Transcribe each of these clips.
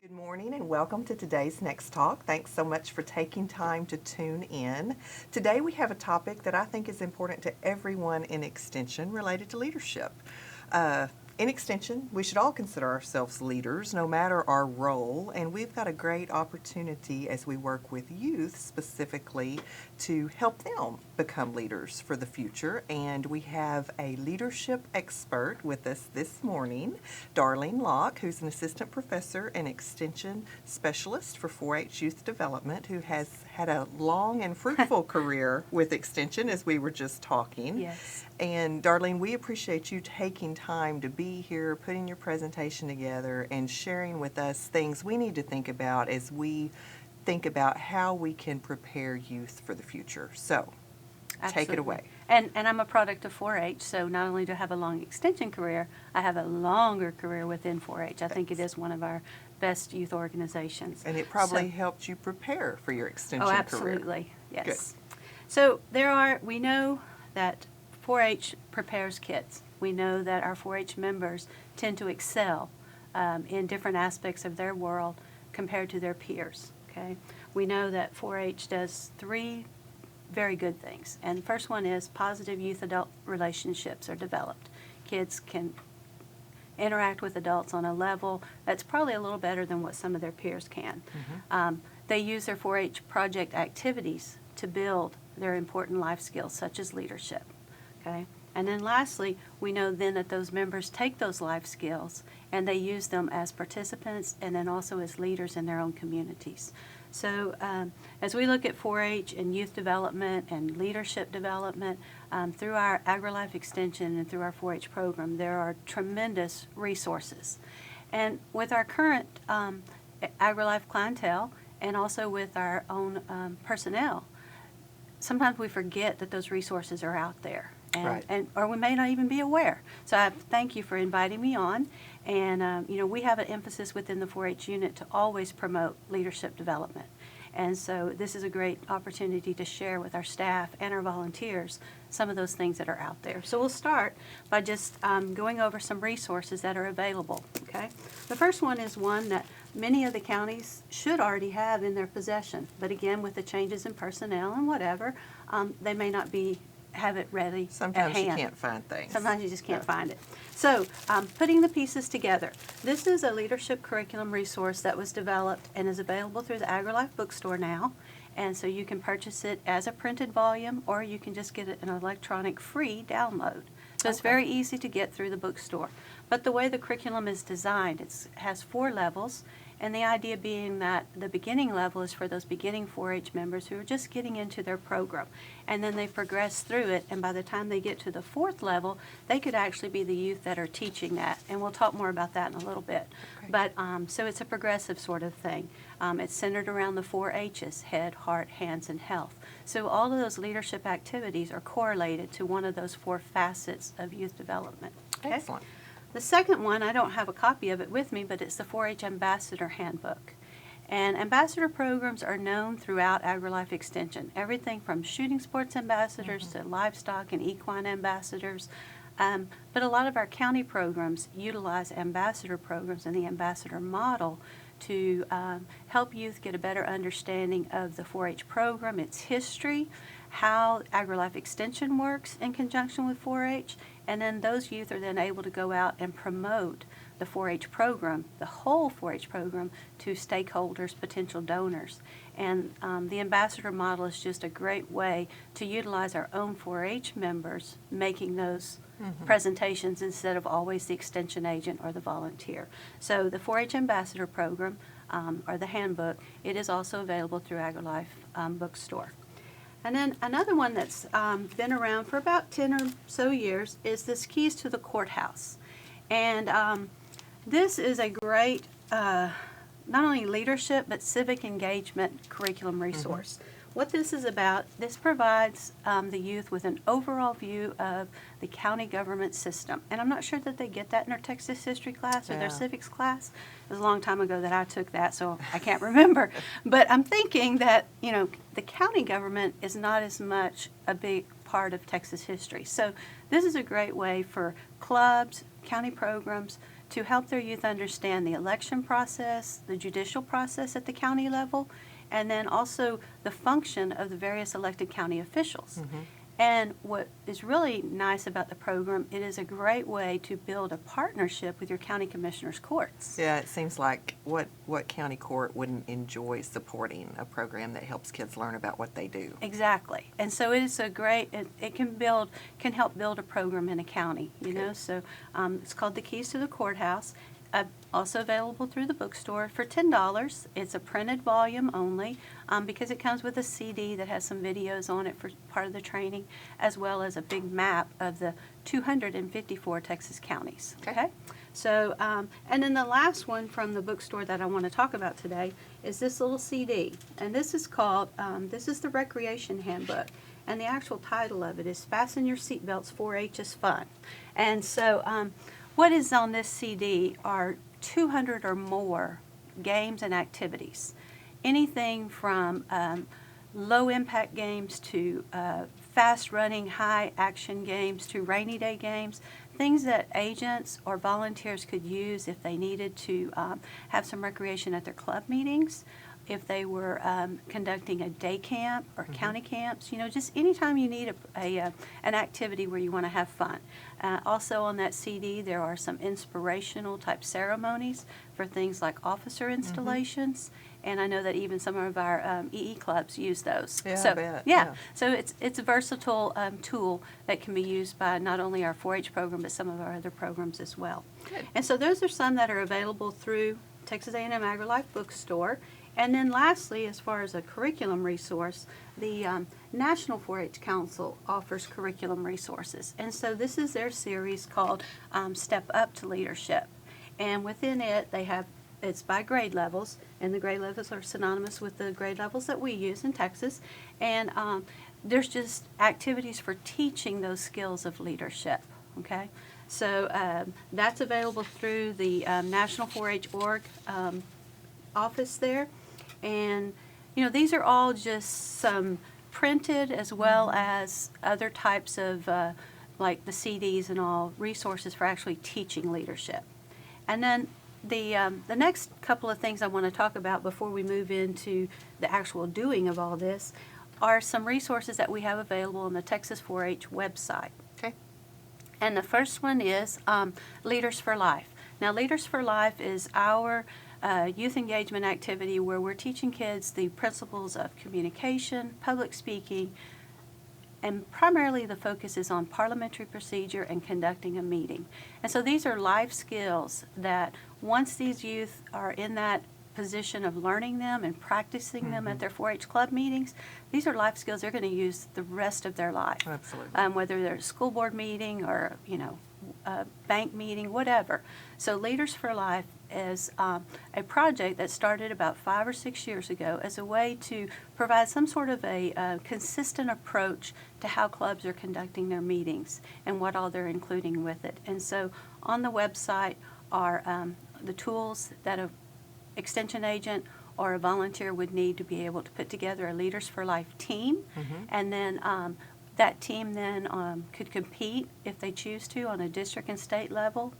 Good morning and welcome to today's Next Talk. Thanks so much for taking time to tune in. Today we have a topic that I think is important to everyone in Extension related to leadership. In Extension, we should all consider ourselves leaders, no matter our role, and we've got a great opportunity as we work with youth specifically to help them become leaders for the future. And we have a leadership expert with us this morning, Darlene Locke, who's an assistant professor and extension specialist for 4-H youth development, who has had a long and fruitful career with Extension, as we were just talking. Yes. And Darlene, we appreciate you taking time to be here, putting your presentation together, and sharing with us things we need to think about as we think about how we can prepare youth for the future. So, take it away. And I'm a product of 4-H, so not only do I have a long extension career, I have a longer career within 4-H. I think it is one of our best youth organizations. And it probably helped you prepare for your extension career. Oh, absolutely. Yes. Good. So we know that 4-H prepares kids. We know that our 4-H members tend to excel in different aspects of their world compared to their peers. Okay, we know that 4-H does three very good things, and the first one is positive youth-adult relationships are developed. Kids can interact with adults on a level that's probably a little better than what some of their peers can. Mm-hmm. They use their 4-H project activities to build their important life skills, such as leadership. Okay, and then lastly, we know then that those members take those life skills and they use them as participants and then also as leaders in their own communities. So as we look at 4-H and youth development and leadership development, through our AgriLife Extension and through our 4-H program, there are tremendous resources. And with our current AgriLife clientele and also with our own personnel, sometimes we forget that those resources are out there. Or we may not even be aware. So I thank you for inviting me on. And, we have an emphasis within the 4-H unit to always promote leadership development. And so this is a great opportunity to share with our staff and our volunteers some of those things that are out there. So we'll start by just going over some resources that are available. Okay. The first one is one that many of the counties should already have in their possession. But again, with the changes in personnel and whatever, they may not have it ready Sometimes at hand. you can't find things. Sometimes you just can't find it. So putting the pieces together. This is a leadership curriculum resource that was developed and is available through the AgriLife bookstore now. And so you can purchase it as a printed volume or you can just get it an electronic free download. So it's very easy to get through the bookstore. But the way the curriculum is designed, it has 4 levels. And the idea being that the beginning level is for those beginning 4-H members who are just getting into their program. And then they progress through it, and by the time they get to the 4th level, they could actually be the youth that are teaching that. And we'll talk more about that in a little bit. Okay. But so it's a progressive sort of thing. It's centered around the 4 H's, head, heart, hands, and health. So all of those leadership activities are correlated to one of those 4 facets of youth development. Okay? Excellent. The second one, I don't have a copy of it with me, but it's the 4-H Ambassador Handbook. And ambassador programs are known throughout AgriLife Extension. Everything from shooting sports ambassadors to livestock and equine ambassadors. But a lot of our county programs utilize ambassador programs and the ambassador model to help youth get a better understanding of the 4-H program, its history, how AgriLife Extension works in conjunction with 4-H, and then those youth are then able to go out and promote the 4-H program, the whole 4-H program, to stakeholders, potential donors. And the ambassador model is just a great way to utilize our own 4-H members making those presentations instead of always the extension agent or the volunteer. So the 4-H Ambassador Program, or the handbook, it is also available through AgriLife bookstore. And then another one that's been around for about 10 or so years is this Keys to the Courthouse. And this is a great, not only leadership, but civic engagement curriculum resource. What this is about, this provides the youth with an overall view of the county government system. And I'm not sure that they get that in their Texas history class or their civics class. It was a long time ago that I took that, so I can't remember. But I'm thinking that, the county government is not as much a big part of Texas history. So this is a great way for clubs, county programs, to help their youth understand the election process, the judicial process at the county level, and then also the function of the various elected county officials. And what is really nice about the program, it is a great way to build a partnership with your county commissioners' courts. Yeah, it seems like what county court wouldn't enjoy supporting a program that helps kids learn about what they do? Exactly. And so it is a great, it can help build a program in a county, you know. So it's called The Keys to the Courthouse. Also available through the bookstore for $10. It's a printed volume only because it comes with a CD that has some videos on it for part of the training, as well as a big map of the 254 Texas counties. Okay? So, and then the last one from the bookstore that I want to talk about today is this little CD. And this is called, this is the Recreation Handbook. And the actual title of it is Fasten Your Seatbelts, 4-H is Fun. And so, what is on this CD are 200 or more games and activities. Anything from low-impact games to fast-running, high-action games to rainy day games, things that agents or volunteers could use if they needed to have some recreation at their club meetings, if they were conducting a day camp or county camps, you know, just anytime you need an activity where you want to have fun. Also on that CD, there are some inspirational type ceremonies for things like officer installations, and I know that even some of our EE clubs use those. Yeah, so, I bet. Yeah, so it's a versatile tool that can be used by not only our 4-H program, but some of our other programs as well. Good. And so those are some that are available through Texas A&M AgriLife Bookstore. And then lastly, as far as a curriculum resource, the National 4-H Council offers curriculum resources. And so this is their series called Step Up to Leadership. And within it, it's by grade levels, and the grade levels are synonymous with the grade levels that we use in Texas. And there's just activities for teaching those skills of leadership, okay? So that's available through the National 4-H org office there. And, you know, these are all just some printed as well as other types of, like the CDs and all, resources for actually teaching leadership. And then the next couple of things I want to talk about before we move into the actual doing of all this are some resources that we have available on the Texas 4-H website. Okay. And the first one is Leaders for Life. Now, Leaders for Life is our youth engagement activity where we're teaching kids the principles of communication, public speaking, and primarily the focus is on parliamentary procedure and conducting a meeting. And so these are life skills that once these youth are in that position of learning them and practicing them at their 4-H club meetings, these are life skills they're going to use the rest of their life. Absolutely. Whether they're a school board meeting or, you know, a bank meeting, whatever. So Leaders for Life is a project that started about 5 or 6 years ago as a way to provide some sort of a consistent approach to how clubs are conducting their meetings and what all they're including with it. And so on the website are the tools that an extension agent or a volunteer would need to be able to put together a Leaders for Life team. And then that team then could compete if they choose to on a district and state level,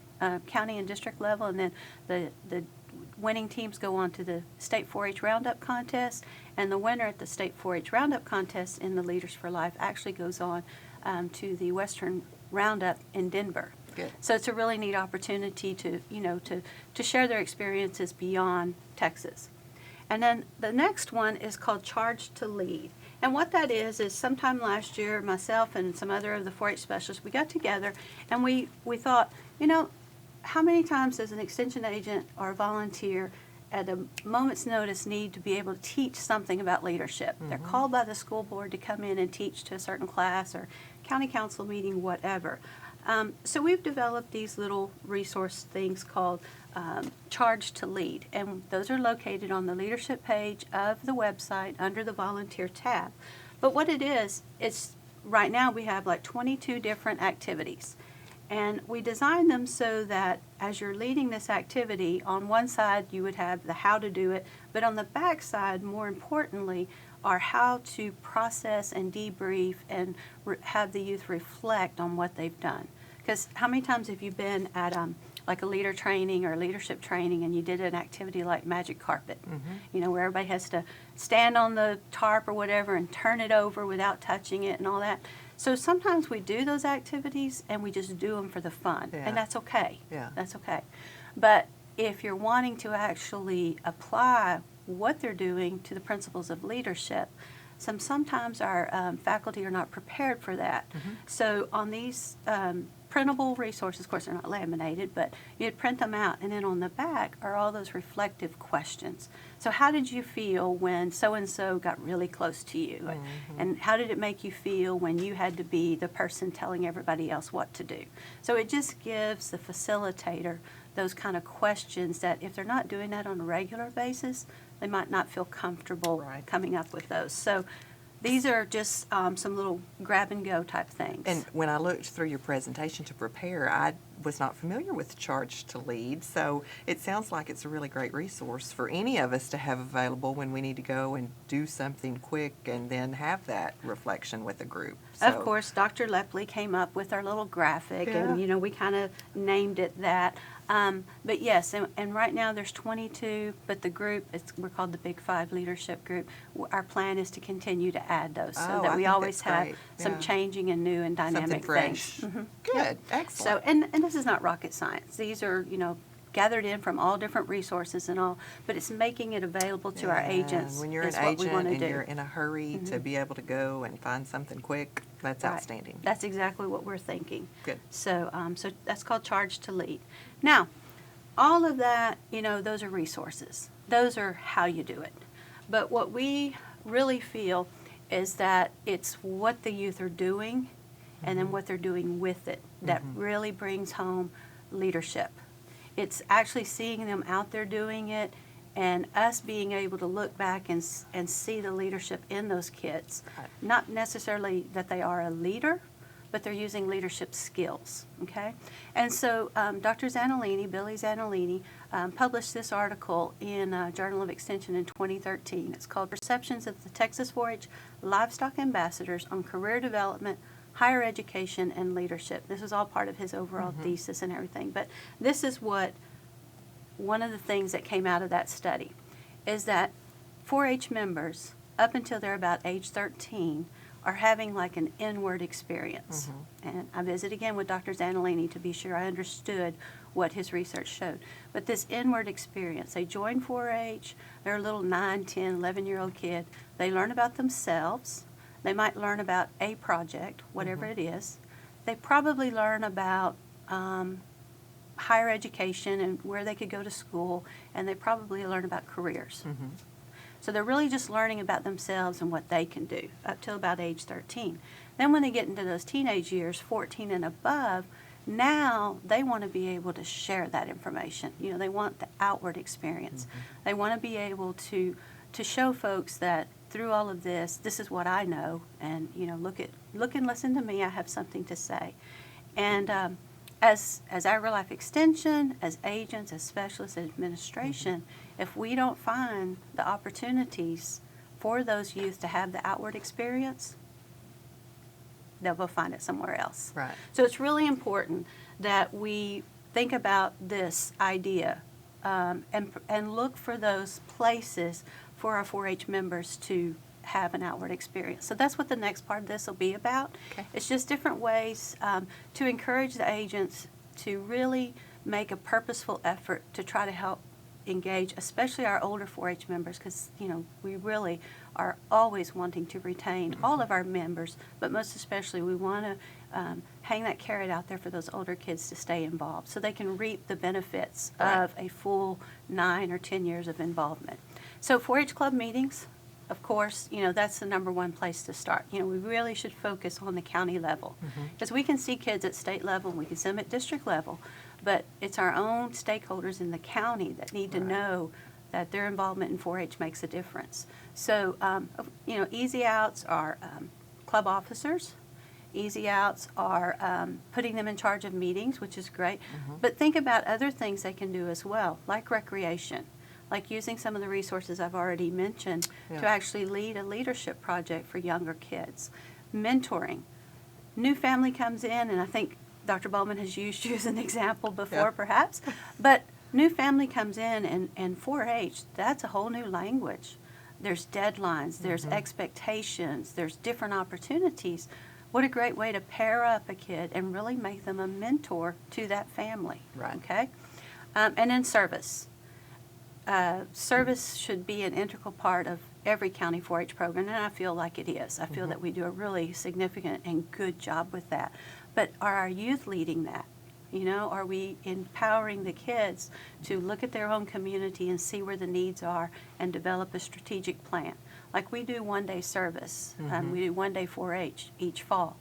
county and district level, and then the winning teams go on to the state 4-H roundup contest, and the winner at the state 4-H roundup contest in the Leaders for Life actually goes on to the Western Roundup in Denver. Good. So it's a really neat opportunity to, you know, to share their experiences beyond Texas. And then the next one is called Charge to Lead. And what that is sometime last year, myself and some other of the 4-H specialists, we got together and we thought, you know, how many times does an extension agent or a volunteer at a moment's notice need to be able to teach something about leadership? They're called by the school board to come in and teach to a certain class or county council meeting, whatever. So we've developed these little resource things called Charge to Lead, and those are located on the leadership page of the website under the volunteer tab. But what it is, it's right now we have like 22 different activities. And we designed them so that as you're leading this activity, on one side you would have the how to do it, but on the back side, more importantly, are how to process and debrief and have the youth reflect on what they've done. Because how many times have you been at like a leader training or leadership training and you did an activity like magic carpet, where everybody has to stand on the tarp or whatever and turn it over without touching it and all that. So sometimes we do those activities and we just do them for the fun, and that's okay. Yeah. That's okay. But if you're wanting to actually apply what they're doing to the principles of leadership, sometimes our faculty are not prepared for that. So on these printable resources, of course they're not laminated, but you'd print them out, and then on the back are all those reflective questions. So how did you feel when so-and-so got really close to you? And how did it make you feel when you had to be the person telling everybody else what to do? So it just gives the facilitator those kind of questions that if they're not doing that on a regular basis, they might not feel comfortable coming up with those. So these are just some little grab-and-go type things. And when I looked through your presentation to prepare, I was not familiar with Charge to Lead, so it sounds like it's a really great resource for any of us to have available when we need to go and do something quick and then have that reflection with a group. So. Of course, Dr. Lepley came up with our little graphic, and we kind of named it that. But yes, and right now there's 22, but the group, we're called the Big Five Leadership Group. Our plan is to continue to add those so that we always have some changing and new and dynamic fresh. things. Good, excellent. So, and this is not rocket science. These are, gathered in from all different resources and all, but it's making it available to our agents. When you're is an what we want agent to and do. you're in a hurry to be able to go and find something quick, that's outstanding. That's exactly what we're thinking. Good. So, so that's called Charge to Lead. Now, all of that, those are resources. Those are how you do it. But what we really feel is that it's what the youth are doing and then what they're doing with it that really brings home leadership. It's actually seeing them out there doing it and us being able to look back and see the leadership in those kids. Not necessarily that they are a leader, but they're using leadership skills, okay? And so Dr. Zanolini, Billy Zanolini, published this article in Journal of Extension in 2013. It's called Perceptions of the Texas 4-H Livestock Ambassadors on Career Development, Higher Education, and Leadership. This is all part of his overall thesis and everything. But this is what one of the things that came out of that study is that 4-H members, up until they're about age 13, are having like an inward experience. And I visit again with Dr. Zanolini to be sure I understood what his research showed. But this inward experience, they join 4-H, they're a little 9, 10, 11-year-old kid. They learn about themselves. They might learn about a project, whatever it is. They probably learn about higher education and where they could go to school, and they probably learn about careers. So they're really just learning about themselves and what they can do up till about age 13. Then when they get into those teenage years, 14 and above, now they want to be able to share that information. They want the outward experience. They want to be able to show folks that through all of this, this is what I know, and look and listen to me. I have something to say. And as our real life extension, as agents, as specialists, as administration, if we don't find the opportunities for those youth to have the outward experience, they'll go find it somewhere else. Right. So it's really important that we think about this idea and look for those places for our 4-H members to have an outward experience. So that's what the next part of this will be about. Okay. It's just different ways to encourage the agents to really make a purposeful effort to try to help engage, especially our older 4-H members, because we really are always wanting to retain all of our members, but most especially we want to hang that carrot out there for those older kids to stay involved so they can reap the benefits of a full 9 or 10 years of involvement. So 4-H club meetings, of course, that's the number one place to start. We really should focus on the county level because we can see kids at state level and we can see them at district level, but it's our own stakeholders in the county that need to know that their involvement in 4-H makes a difference. So, easy outs are club officers. Easy outs are putting them in charge of meetings, which is great. But think about other things they can do as well, like recreation, like using some of the resources I've already mentioned to actually lead a leadership project for younger kids. Mentoring. New family comes in, and I think Dr. Bowman has used you as an example before, Yeah. perhaps, but new family comes in, and 4-H, that's a whole new language. There's deadlines, there's expectations, there's different opportunities. What a great way to pair up a kid and really make them a mentor to that family. Right. Okay? And then service. Service should be an integral part of every county 4-H program, and I feel like it is. I feel that we do a really significant and good job with that. But are our youth leading that? You know, are we empowering the kids to look at their own community and see where the needs are and develop a strategic plan? Like we do one-day service, we do one-day 4-H each fall.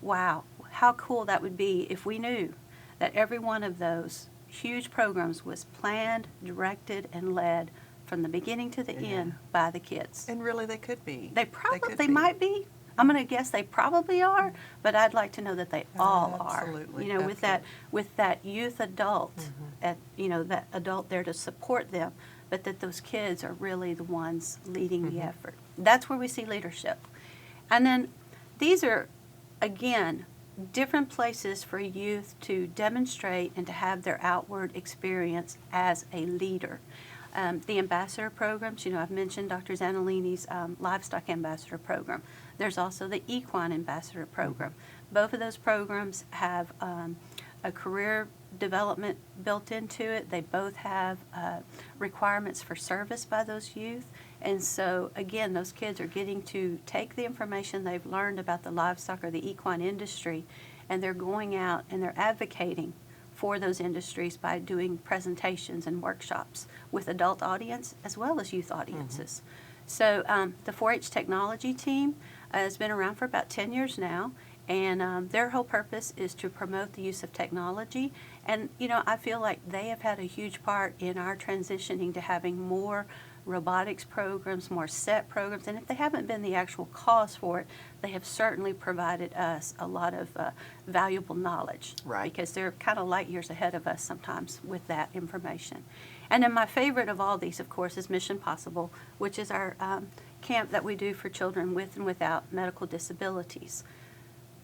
Wow, how cool that would be if we knew that every one of those huge programs was planned, directed, and led from the beginning to the end by the kids. And really, they could be. They might be. I'm going to guess they probably are, but I'd like to know that they all Absolutely, are. You know, with that youth adult, that adult there to support them, but that those kids are really the ones leading the effort. That's where we see leadership. And then these are, again, different places for youth to demonstrate and to have their outward experience as a leader. The ambassador programs, I've mentioned Dr. Zanellini's livestock ambassador program. There's also the equine ambassador program. Both of those programs have a career development built into it. They both have requirements for service by those youth. And so, again, those kids are getting to take the information they've learned about the livestock or the equine industry, and they're going out and they're advocating for those industries by doing presentations and workshops with adult audience as well as youth audiences. So the 4-H technology team has been around for about 10 years now, and their whole purpose is to promote the use of technology. And, I feel like they have had a huge part in our transitioning to having more robotics programs, more SET programs, and if they haven't been the actual cause for it, they have certainly provided us a lot of valuable knowledge. Right. Because they're kind of light years ahead of us sometimes with that information. And then my favorite of all these, of course, is Mission Possible, which is our camp that we do for children with and without medical disabilities.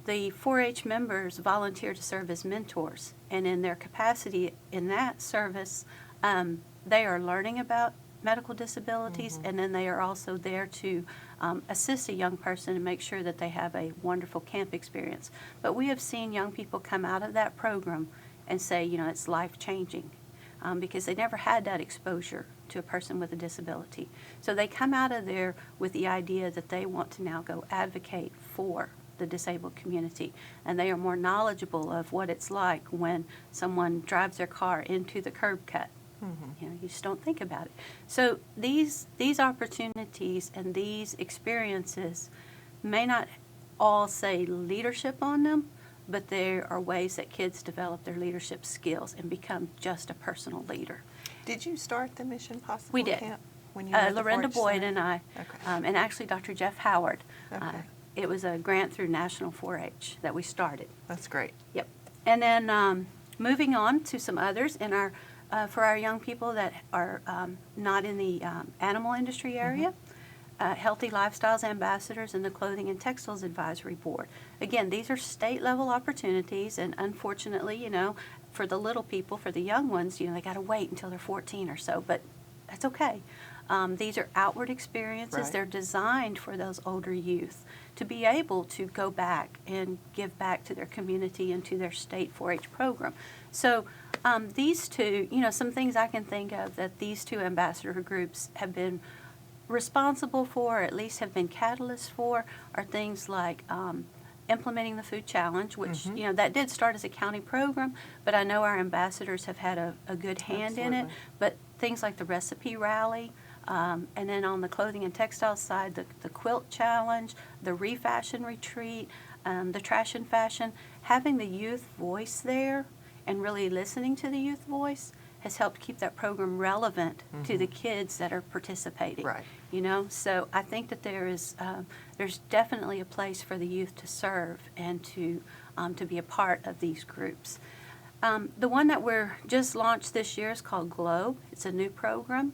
The 4-H members volunteer to serve as mentors, and in their capacity in that service, they are learning about medical disabilities, and then they are also there to assist a young person and make sure that they have a wonderful camp experience. But we have seen young people come out of that program and say, it's life-changing because they never had that exposure to a person with a disability. So they come out of there with the idea that they want to now go advocate for the disabled community, and they are more knowledgeable of what it's like when someone drives their car into the curb cut. You just don't think about it. So these opportunities and these experiences may not all say leadership on them, but there are ways that kids develop their leadership skills and become just a personal leader. Did you start the Mission Possible We did. camp when you were at the Lorinda 4-H Boyd Center? and I, Okay. and actually Dr. Jeff Howard. Okay. It was a grant through National 4-H that we started. That's great. Yep. And then moving on to some others in our for our young people that are not in the animal industry area, Healthy Lifestyles Ambassadors and the Clothing and Textiles Advisory Board. Again, these are state-level opportunities, and unfortunately, for the little people, for the young ones, they got to wait until they're 14 or so, but that's okay. These are outward experiences. Right. They're designed for those older youth to be able to go back and give back to their community and to their state 4-H program. So these two, some things I can think of that these two ambassador groups have been responsible for, or at least have been catalysts for, are things like implementing the food challenge, which, that did start as a county program, but I know our ambassadors have had a good hand in it. Absolutely. But things like the recipe rally, and then on the clothing and textile side, the quilt challenge, the refashion retreat, the trash and fashion, having the youth voice there and really listening to the youth voice has helped keep that program relevant to the kids that are participating. Right. So I think that there's definitely a place for the youth to serve and to be a part of these groups. The one that we're just launched this year is called GLOBE. It's a new program.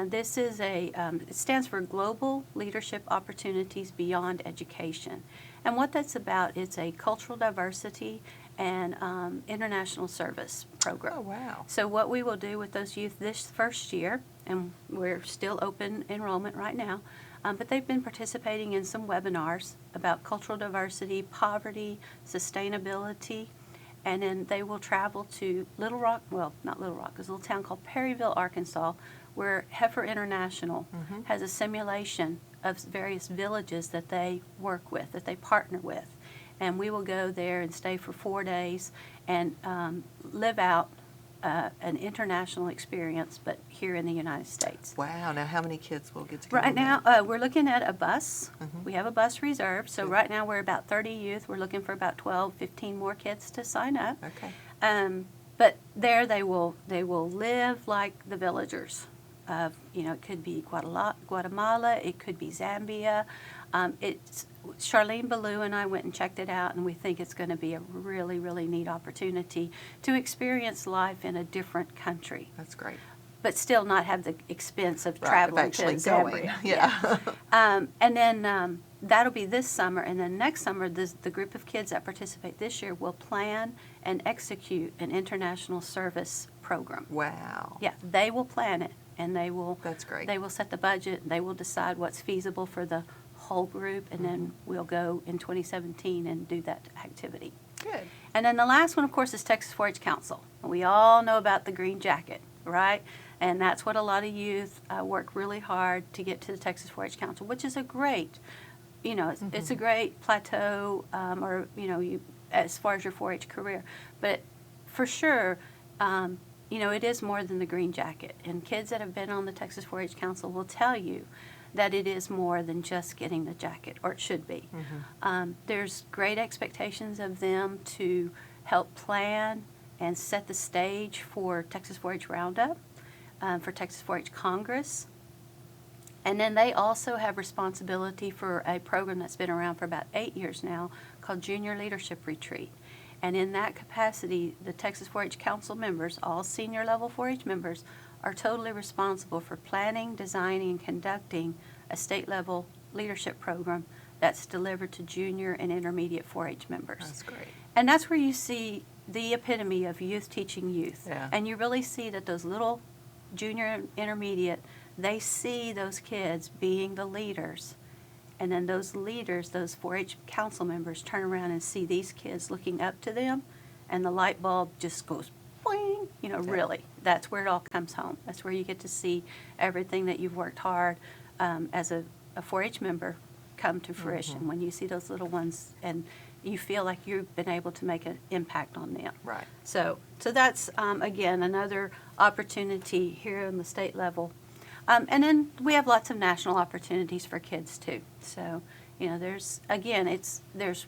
This is it stands for Global Leadership Opportunities Beyond Education. And what that's about, it's a cultural diversity and international service program. Oh, wow. So what we will do with those youth this first year, and we're still open enrollment right now, but they've been participating in some webinars about cultural diversity, poverty, sustainability, and then they will travel to Little Rock, well, not Little Rock, it's a little town called Perryville, Arkansas, where Heifer International has a simulation of various villages that they work with, that they partner with. And we will go there and stay for 4 days and live out an international experience, but here in the United States. Wow. Now, how many kids will get to go? Right on now, that? we're looking at a bus. We have a bus reserved. So Good. right now we're about 30 youth. We're looking for about 12, 15 more kids to sign up. Okay. But there they will live like the villagers. It could be Guatemala, it could be Zambia. It's Charlene Ballou and I went and checked it out, and we think it's going to be a really, really neat opportunity to experience life in a different country. That's great. But still not have the expense of Right, traveling of actually to going. Zambia. Yeah. And then that'll be this summer, and then next summer the group of kids that participate this year will plan and execute an international service program. Wow. Yeah, they will plan it, and they will. That's great. They will set the budget. They will decide what's feasible for the whole group, and then we'll go in 2017 and do that activity. Good. And then the last one, of course, is Texas 4-H Council. We all know about the green jacket, right? And that's what a lot of youth work really hard to get to the Texas 4-H Council, which is a great, it's a great plateau, as far as your 4-H career. But for sure, it is more than the green jacket. And kids that have been on the Texas 4-H Council will tell you that it is more than just getting the jacket, or it should be. There's great expectations of them to help plan and set the stage for Texas 4-H Roundup, for Texas 4-H Congress. And then they also have responsibility for a program that's been around for about 8 years now called Junior Leadership Retreat. And in that capacity, the Texas 4-H Council members, all senior level 4-H members, are totally responsible for planning, designing, and conducting a state level leadership program that's delivered to junior and intermediate 4-H members. That's great. And that's where you see the epitome of youth teaching youth. Yeah. And you really see that those little junior and intermediate, they see those kids being the leaders. And then those leaders, those 4-H council members, turn around and see these kids looking up to them, and the light bulb just goes boing, really. That's where it all comes home. That's where you get to see everything that you've worked hard as a 4-H member come to fruition, when you see those little ones and you feel like you've been able to make an impact on them. Right. So that's, again, another opportunity here on the state level. And then we have lots of national opportunities for kids too. So, there's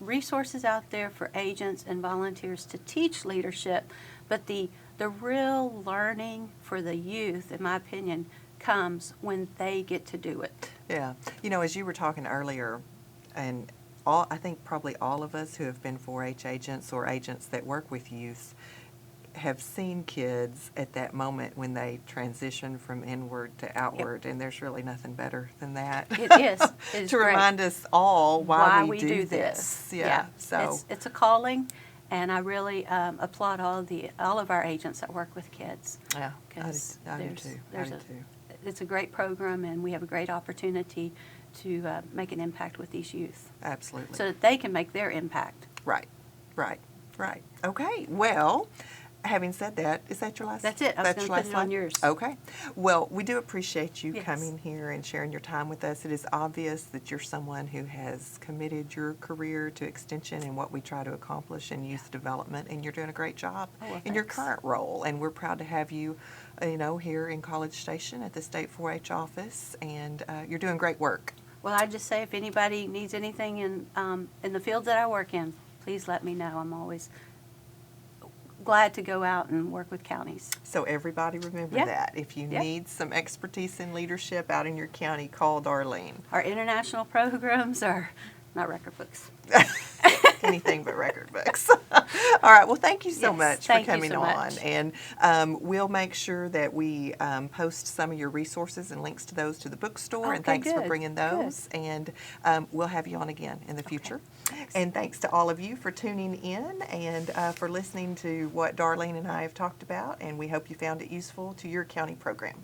resources out there for agents and volunteers to teach leadership, but the real learning for the youth, in my opinion, comes when they get to do it. Yeah. As you were talking earlier, and I think probably all of us who have been 4-H agents or agents that work with youth have seen kids at that moment when they transition from inward to outward, and there's really nothing better than that. It is. It is to great. remind us all why we do this. Yeah. So it's a calling, and I really applaud all of our agents that work with kids. yeah, I do too. It's a great program, and we have a great opportunity to make an impact with these youth, Absolutely. so that they can make their impact. Right. Okay. Well, having said that, is that your last? That's it. I was going to put it on yours. Okay. Well, we do appreciate you Yes. coming here and sharing your time with us. It is obvious that you're someone who has committed your career to extension and what we try to accomplish in youth development, and you're doing a great job in your thanks. current role. And we're proud to have you, here in College Station at the State 4-H office, and you're doing great work. Well, I just say if anybody needs anything in the field that I work in, please let me know. I'm always glad to go out and work with counties. So everybody remember Yeah. that. If you Yeah. need some expertise in leadership out in your county, call Darlene. Our international programs are not record books. Anything but record books. All right. Well, thank you so Yes, much for thank you coming so on. much. And we'll make sure that we post some of your resources and links to those to the bookstore. And Okay, thanks for good, bringing good. those. And we'll have you on again in the future. Thanks. And thanks to all of you for tuning in and for listening to what Darlene and I have talked about. And we hope you found it useful to your county program.